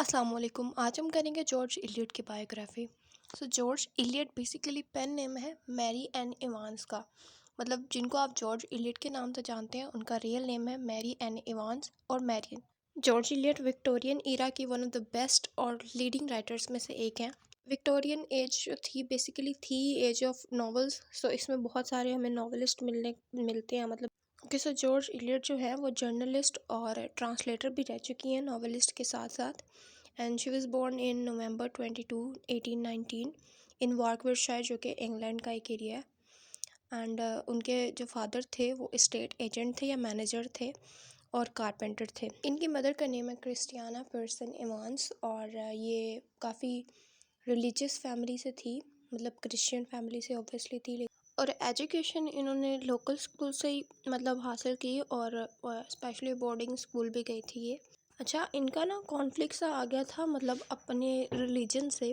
अस्सलाम वालेकुम। आज हम करेंगे जॉर्ज इलियट की biography. George Eliot basically pen name है मैरी एन इवांस का। मतलब जिनको आप जॉर्ज इलियट के नाम से जानते हैं उनका रियल नेम है मैरी एन इवांस और Marian. George Eliot Victorian era की वन ऑफ द बेस्ट और लीडिंग राइटर्स में से एक हैं। विक्टोरियन एज जो थी बेसिकली थी एज ऑफ नॉवेल्स। इसमें बहुत सारे हमें नॉवेलिस्ट मिलते हैं। मतलब ओके, जॉर्ज इलियट जो है वो जर्नलिस्ट और ट्रांसलेटर भी रह चुकी हैं नॉवेलिस्ट के साथ साथ। And she was born in November 22 1819 in Warwickshire, जो कि इंग्लैंड का एक एरिया है। एंड उनके जो फादर थे वो स्टेट एजेंट थे या मैनेजर थे और कारपेंटर थे। इनकी मदर का नेम है क्रिस्टियाना पर्सन इवांस और ये काफ़ी रिलीजियस फैमिली से थी। मतलब क्रिश्चियन फैमिली से ऑब्वियसली थी। और एजुकेशन इन्होंने लोकल स्कूल से ही मतलब हासिल की और स्पेशली बोर्डिंग स्कूल भी गई थी ये। अच्छा, इनका ना कॉन्फ्लिक्ट सा आ गया था मतलब अपने रिलीजन से।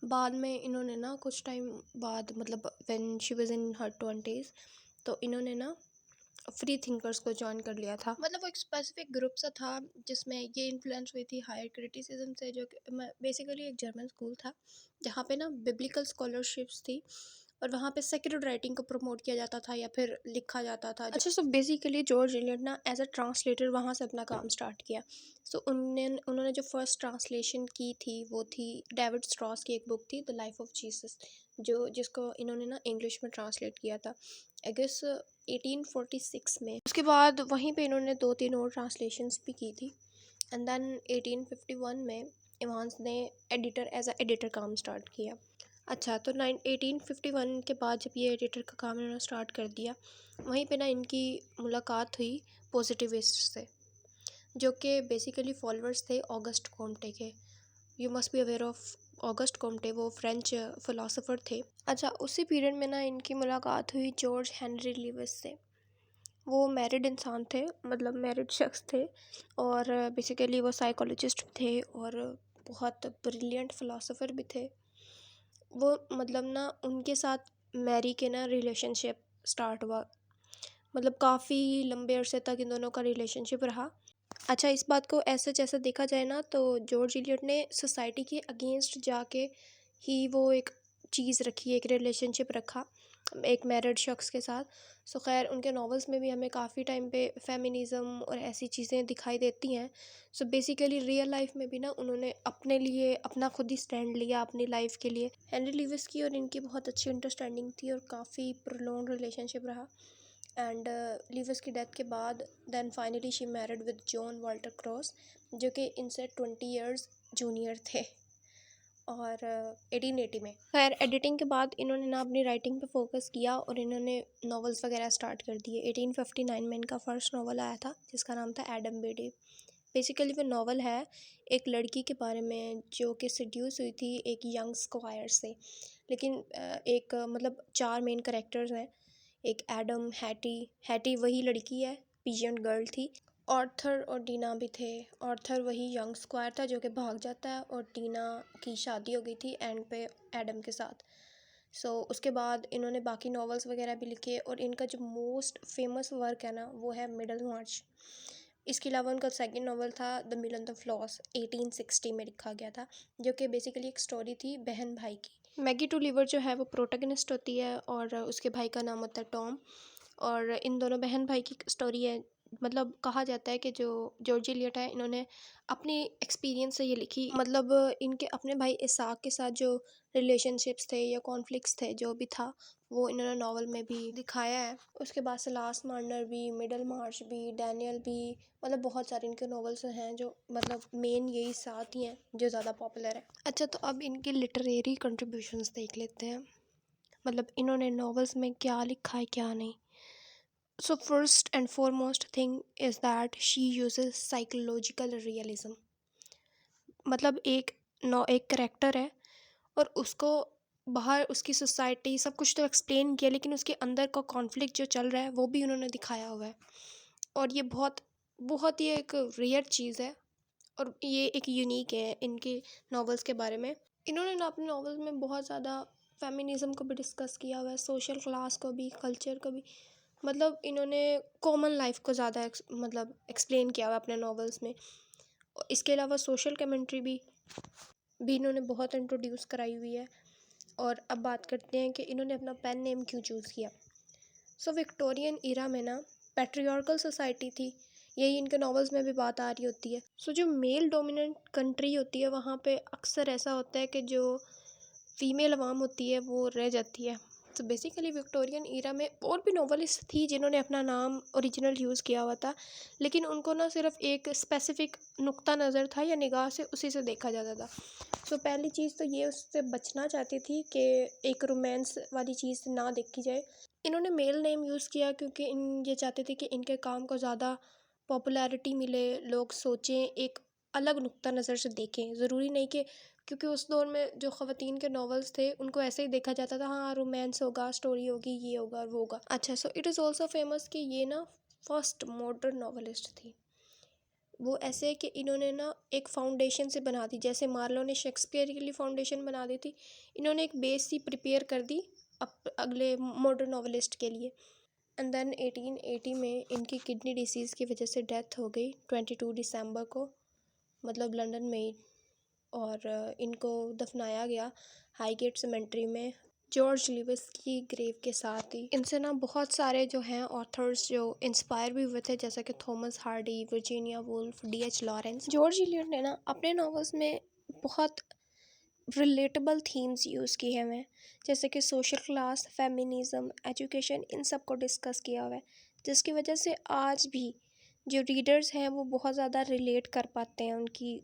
बाद में इन्होंने ना कुछ टाइम बाद मतलब when she was in her 20s तो इन्होंने ना फ्री थिंकर्स को ज्वाइन कर लिया था। मतलब वो एक स्पेसिफिक ग्रुप सा था जिसमें ये इन्फ्लुएंस हुई थी हायर क्रिटिसिज्म से, जो बेसिकली एक जर्मन स्कूल था जहाँ पे ना बिब्लिकल स्कॉलरशिप्स थी और वहाँ पे सेक्रेड राइटिंग को प्रमोट किया जाता था या फिर लिखा जाता था। अच्छा, बेसिकली जॉर्ज इलियट ना एज अ ट्रांसलेटर वहाँ से अपना काम स्टार्ट किया। उन्होंने जो फर्स्ट ट्रांसलेशन की थी वो थी डेविड स्ट्रॉस की एक बुक थी द लाइफ ऑफ जीसस, जिसको इन्होंने ना इंग्लिश में ट्रांसलेट किया था आई गेस 1846 में। उसके बाद वहीं पे इन्होंने 2-3 और ट्रांसलेशंस भी की थी। एंड देन 1851 में इवांस ने एज अ एडिटर काम स्टार्ट किया। अच्छा, तो 1851 के बाद जब ये एडिटर का काम इन्होंने स्टार्ट कर दिया, वहीं पे ना इनकी मुलाकात हुई पॉजिटिविस्ट से, जो कि बेसिकली फॉलोअर्स थे ऑगस्ट कॉम्टे के। You must be aware of August Comte, वो फ्रेंच फ़िलासफ़र थे। अच्छा, उसी पीरियड में ना इनकी मुलाकात हुई जॉर्ज हेनरी लीविस से। वो मैरिड इंसान थे, मतलब मैरिड शख्स थे और बेसिकली वो साइकोलॉजिस्ट थे और बहुत ब्रिलियंट फ़िलासफ़र भी थे वो। मतलब ना उनके साथ मैरी के ना रिलेशनशिप स्टार्ट हुआ। मतलब काफ़ी लंबे अरसे तक इन दोनों का रिलेशनशिप रहा। अच्छा, इस बात को ऐसे जैसे देखा जाए ना तो जॉर्ज इलियट ने सोसाइटी के अगेंस्ट जाके ही वो एक चीज़ रखी, एक रिलेशनशिप रखा एक मैरिड शख्स के साथ। खैर उनके नॉवेल्स में भी हमें काफ़ी टाइम पे फेमिनिज़म और ऐसी चीज़ें दिखाई देती हैं। बेसिकली रियल लाइफ में भी ना उन्होंने अपने लिए अपना खुद ही स्टैंड लिया अपनी लाइफ के लिए। हेनरी लीविस की और इनकी बहुत अच्छी अंडरस्टैंडिंग थी और काफ़ी प्रोलॉन्ग रिलेशनशिप रहा। एंड लीविस की डेथ के बाद then finally she married with John Walter Cross, जो कि इनसे 20 ईयर्स जूनियर थे और 1880 में। खैर एडिटिंग के बाद इन्होंने ना अपनी राइटिंग पे फोकस किया और इन्होंने नॉवेल्स वगैरह स्टार्ट कर दिए। 1859 में इनका फर्स्ट नॉवल आया था जिसका नाम था एडम बेडी। बेसिकली वो नॉवल है एक लड़की के बारे में जो कि सेड्यूस हुई थी एक यंग स्क्वायर से। लेकिन एक मतलब 4 मेन करेक्टर्स हैं। एक एडम, हैटी हैटी वही लड़की है, पीजियंट गर्ल थी। ऑर्थर और टीना भी थे। ऑर्थर वही यंग स्क्वायर था जो कि भाग जाता है और टीना की शादी हो गई थी एंड पे एडम के साथ। उसके बाद इन्होंने बाकी नॉवेल्स वगैरह भी लिखे और इनका जो मोस्ट फेमस वर्क है ना वो है मिडल मार्च। इसके अलावा उनका सेकंड नॉवल था the mill on the floss, 1860 में लिखा गया था, जो कि बेसिकली एक स्टोरी थी बहन भाई की। मैगी टू लीवर जो है वो प्रोटैगनिस्ट होती है और उसके भाई का नाम होता है टॉम। और इन दोनों बहन भाई की स्टोरी है। मतलब कहा जाता है कि जो जॉर्ज इलियट है इन्होंने अपनी एक्सपीरियंस से ये लिखी। मतलब इनके अपने भाई इसाक के साथ जो रिलेशनशिप्स थे या कॉन्फ्लिक्ट्स थे जो भी था वो इन्होंने नॉवल में भी दिखाया है। उसके बाद से लास्ट मार्नर भी, मिडल मार्च भी, डैनियल भी, मतलब बहुत सारे इनके नॉवेल्स हैं जो मतलब मेन यही 7 ही हैं जो ज़्यादा पॉपुलर है। अच्छा, तो अब इनके लिटरेरी कंट्रीब्यूशंस देख लेते हैं। मतलब इन्होंने नॉवेल्स में क्या लिखा है क्या नहीं। First and foremost thing is that she uses psychological realism. मतलब एक करेक्टर है और उसको बाहर उसकी सोसाइटी सब कुछ तो एक्सप्लेन किया लेकिन उसके अंदर का कॉन्फ्लिक्ट जो चल रहा है वो भी उन्होंने दिखाया हुआ है। और ये बहुत बहुत ही एक रेयर चीज़ है और ये एक यूनिक है इनके नॉवेल्स के बारे में। इन्होंने ना अपने नॉवेल्स में बहुत ज़्यादा फेमिनिज़म को भी डिस्कस किया हुआ है, सोशल क्लास को भी, कल्चर को भी। मतलब इन्होंने कॉमन लाइफ को ज़्यादा मतलब एक्सप्लेन किया हुआ है अपने नॉवेल्स में। और इसके अलावा सोशल कमेंट्री भी इन्होंने बहुत इंट्रोड्यूस कराई हुई है। और अब बात करते हैं कि इन्होंने अपना पेन नेम क्यों चूज़ किया। सो विक्टोरियन इरा में ना पैट्रियार्कल सोसाइटी थी, यही इनके नॉवेल्स में भी बात आ रही होती है। सो जो मेल डोमिनेंट कंट्री होती है वहाँ पे अक्सर ऐसा होता है कि जो फीमेल अवाम होती है वो रह जाती है। तो बेसिकली विक्टोरियन ईरा में और भी नॉवलिस्ट थी जिन्होंने अपना नाम ओरिजिनल यूज़ किया हुआ था, लेकिन उनको ना सिर्फ एक स्पेसिफिक नुक्ता नज़र था या निगाह से उसी से देखा जाता था। सो पहली चीज़ तो ये उससे बचना चाहती थी कि एक रोमांस वाली चीज़ ना देखी जाए। इन्होंने मेल नेम यूज़ किया क्योंकि ये चाहते थे कि इनके काम को ज़्यादा पॉपुलैरिटी मिले, लोग सोचें, एक अलग नुक्ता नज़र से देखें। ज़रूरी नहीं कि, क्योंकि उस दौर में जो ख़वातीन के नॉवेल्स थे उनको ऐसे ही देखा जाता था, हाँ रोमांस होगा, स्टोरी होगी, ये होगा वो होगा। अच्छा, so it is also famous कि ये ना फर्स्ट मॉडर्न नॉवलिस्ट थी। वो ऐसे है कि इन्होंने ना एक फाउंडेशन से बना दी, जैसे मार्लो ने शेक्सपियर के लिए फाउंडेशन बना दी थी, इन्होंने एक बेस ही प्रिपेयर कर दी अगले मॉडर्न नॉवलिस्ट के लिए। एंड देन 1880 में इनकी किडनी डिसीज़ की वजह से डेथ हो गई 22 दिसंबर को, मतलब लंदन में ही। और इनको दफनाया गया हाईगेट सीमेंट्री में जॉर्ज लिविस की ग्रेव के साथ ही। इनसे ना बहुत सारे जो हैं ऑथर्स जो इंस्पायर भी हुए थे, जैसे कि Thomas Hardy, Virginia Woolf, D.H. Lawrence. George Eliot ने ना अपने नॉवेल्स में बहुत रिलेटेबल थीम्स यूज़ की है मैं, जैसे कि सोशल क्लास, फेमिनिज़म, एजुकेशन, इन सब को डिस्कस किया हुआ है, जिसकी वजह से आज भी जो रीडर्स हैं वो बहुत ज़्यादा रिलेट कर पाते हैं उनकी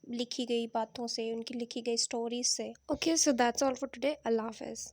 लिखी गई बातों से, उनकी लिखी गई स्टोरीज से। Okay, so that's all for today. अल्लाह हाफ़िज़।